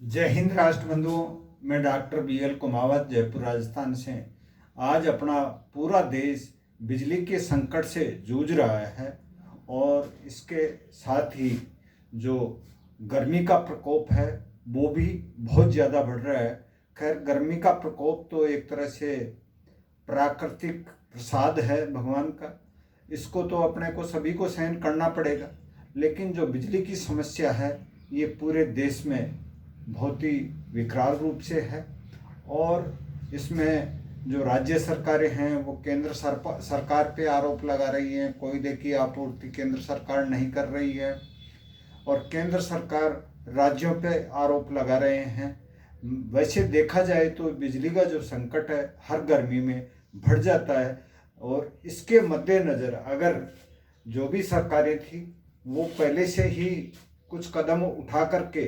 जय हिंद राष्ट्र बंधुओं। मैं डॉक्टर BL कुमावत जयपुर राजस्थान से। आज अपना पूरा देश बिजली के संकट से जूझ रहा है और इसके साथ ही जो गर्मी का प्रकोप है वो भी बहुत ज़्यादा बढ़ रहा है। खैर, गर्मी का प्रकोप तो एक तरह से प्राकृतिक प्रसाद है भगवान का, इसको तो अपने को सभी को सहन करना पड़ेगा। लेकिन जो बिजली की समस्या है ये पूरे देश में बहुत ही विकराल रूप से है और इसमें जो राज्य सरकारें हैं वो केंद्र सरकार पे आरोप लगा रही हैं, कोयले की आपूर्ति केंद्र सरकार नहीं कर रही है और केंद्र सरकार राज्यों पे आरोप लगा रहे हैं। वैसे देखा जाए तो बिजली का जो संकट है हर गर्मी में बढ़ जाता है और इसके मद्देनज़र अगर जो भी सरकारें थी वो पहले से ही कुछ कदम उठा करके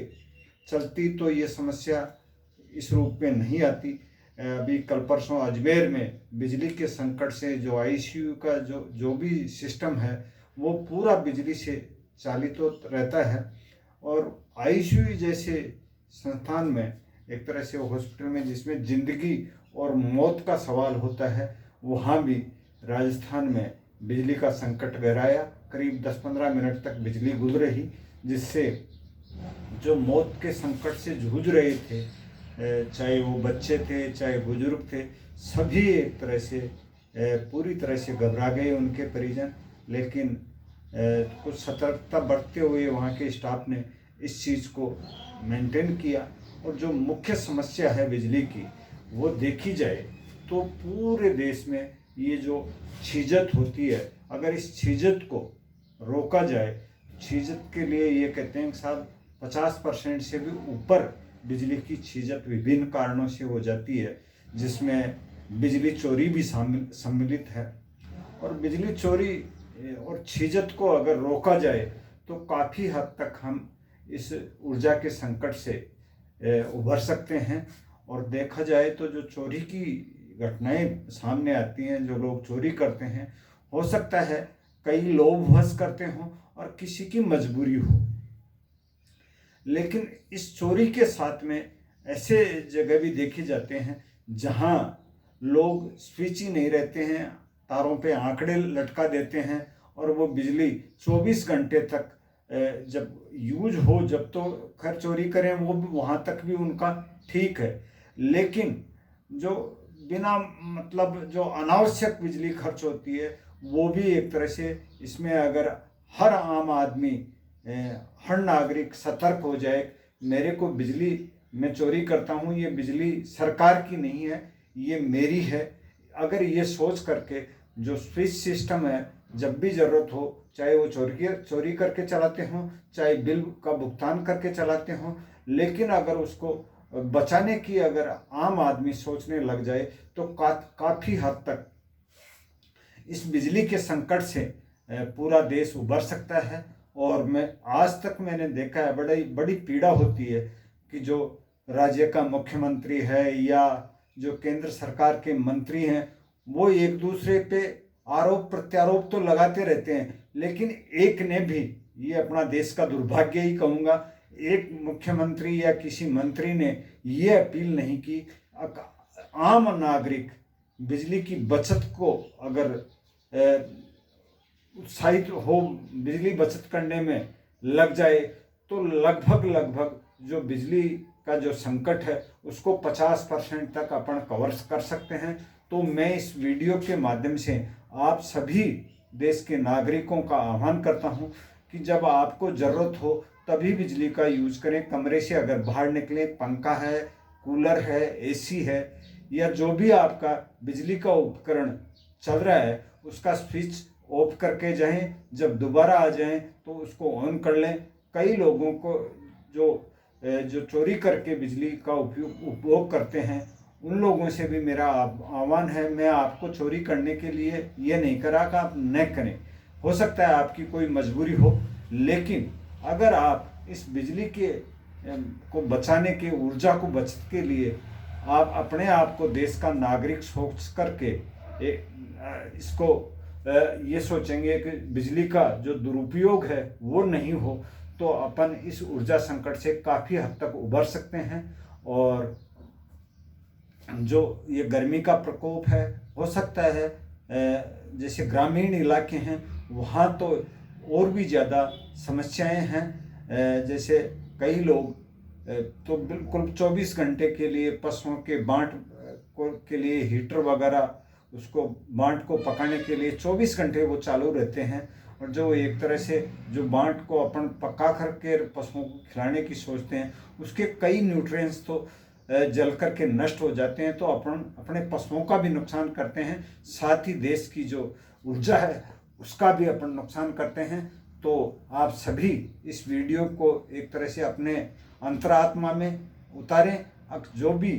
चलती तो ये समस्या इस रूप में नहीं आती। अभी कल परसों अजमेर में बिजली के संकट से जो ICU का जो भी सिस्टम है वो पूरा बिजली से चालित तो रहता है और ICU जैसे संस्थान में एक तरह से हॉस्पिटल में जिसमें ज़िंदगी और मौत का सवाल होता है, वहाँ भी राजस्थान में बिजली का संकट गहराया। करीब 10-15 मिनट तक बिजली गुल रही, जिससे जो मौत के संकट से जूझ रहे थे, चाहे वो बच्चे थे चाहे बुजुर्ग थे, सभी एक तरह से पूरी तरह से घबरा गए उनके परिजन। लेकिन कुछ सतर्कता बरतते हुए वहाँ के स्टाफ ने इस चीज़ को मेंटेन किया और जो मुख्य समस्या है बिजली की वो देखी जाए तो पूरे देश में ये जो छीजत होती है, अगर इस छीजत को रोका जाए, छीजत के लिए ये कहते हैं कि साहब 50% से भी ऊपर बिजली की छीजत विभिन्न कारणों से हो जाती है, जिसमें बिजली चोरी भी सम्मिलित है। और बिजली चोरी और छीजत को अगर रोका जाए तो काफ़ी हद तक हम इस ऊर्जा के संकट से उभर सकते हैं। और देखा जाए तो जो चोरी की घटनाएं सामने आती हैं, जो लोग चोरी करते हैं, हो सकता है कई लोभवश करते हों और किसी की मजबूरी हो, लेकिन इस चोरी के साथ में ऐसे जगह भी देखे जाते हैं जहां लोग स्विच ही नहीं रहते हैं, तारों पे आंकड़े लटका देते हैं और वो बिजली 24 घंटे तक जब यूज हो, जब तो खैर चोरी करें वो भी वहाँ तक भी उनका ठीक है। लेकिन जो बिना मतलब जो अनावश्यक बिजली खर्च होती है वो भी एक तरह से इसमें अगर हर आम आदमी, हर नागरिक सतर्क हो जाए, मेरे को बिजली मैं चोरी करता हूँ, ये बिजली सरकार की नहीं है, ये मेरी है, अगर ये सोच करके जो स्विच सिस्टम है जब भी ज़रूरत हो, चाहे वो चोरी करके चलाते हों चाहे बिल का भुगतान करके चलाते हों, लेकिन अगर उसको बचाने की अगर आम आदमी सोचने लग जाए तो काफ़ी हद तक इस बिजली के संकट से पूरा देश उभर सकता है। और मैं आज तक मैंने देखा है बड़ी पीड़ा होती है कि जो राज्य का मुख्यमंत्री है या जो केंद्र सरकार के मंत्री हैं वो एक दूसरे पे आरोप प्रत्यारोप तो लगाते रहते हैं, लेकिन एक ने भी, ये अपना देश का दुर्भाग्य ही कहूँगा, एक मुख्यमंत्री या किसी मंत्री ने ये अपील नहीं की आम नागरिक बिजली की बचत को अगर उत्साहित हो, बिजली बचत करने में लग जाए तो लगभग जो बिजली का जो संकट है उसको 50% तक अपन कवर कर सकते हैं। तो मैं इस वीडियो के माध्यम से आप सभी देश के नागरिकों का आह्वान करता हूं कि जब आपको ज़रूरत हो तभी बिजली का यूज करें। कमरे से अगर बाहर निकलें, पंखा है, कूलर है, AC है या जो भी आपका बिजली का उपकरण चल रहा है उसका स्विच ऑफ करके जाएं, जब दोबारा आ जाएं तो उसको ऑन कर लें। कई लोगों को जो चोरी करके बिजली का उपभोग करते हैं उन लोगों से भी मेरा आह्वान है, मैं आपको चोरी करने के लिए ये नहीं करा कि आप न करें, हो सकता है आपकी कोई मजबूरी हो, लेकिन अगर आप इस बिजली के को बचाने के, ऊर्जा को बचत के लिए आप अपने आप को देश का नागरिक सोच करके इसको ये सोचेंगे कि बिजली का जो दुरुपयोग है वो नहीं हो, तो अपन इस ऊर्जा संकट से काफ़ी हद तक उबर सकते हैं। और जो ये गर्मी का प्रकोप है, हो सकता है जैसे ग्रामीण इलाके हैं वहाँ तो और भी ज़्यादा समस्याएं हैं। जैसे कई लोग तो बिल्कुल 24 घंटे के लिए पशुओं के बांट के लिए हीटर वगैरह, उसको बांट को पकाने के लिए 24 घंटे वो चालू रहते हैं। और जो एक तरह से जो बांट को अपन पका करके पशुओं को खिलाने की सोचते हैं, उसके कई न्यूट्रिएंट्स तो जल करके नष्ट हो जाते हैं, तो अपन अपने पशुओं का भी नुकसान करते हैं, साथ ही देश की जो ऊर्जा है उसका भी अपन नुकसान करते हैं। तो आप सभी इस वीडियो को एक तरह से अपने अंतरात्मा में उतारें। अब जो भी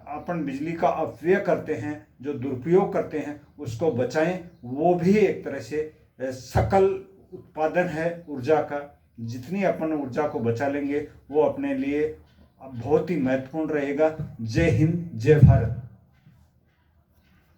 अपन बिजली का अपव्यय करते हैं, जो दुरुपयोग करते हैं, उसको बचाएं। वो भी एक तरह से सकल उत्पादन है ऊर्जा का। जितनी अपन ऊर्जा को बचा लेंगे वो अपने लिए बहुत ही महत्वपूर्ण रहेगा। जय हिंद, जय भारत।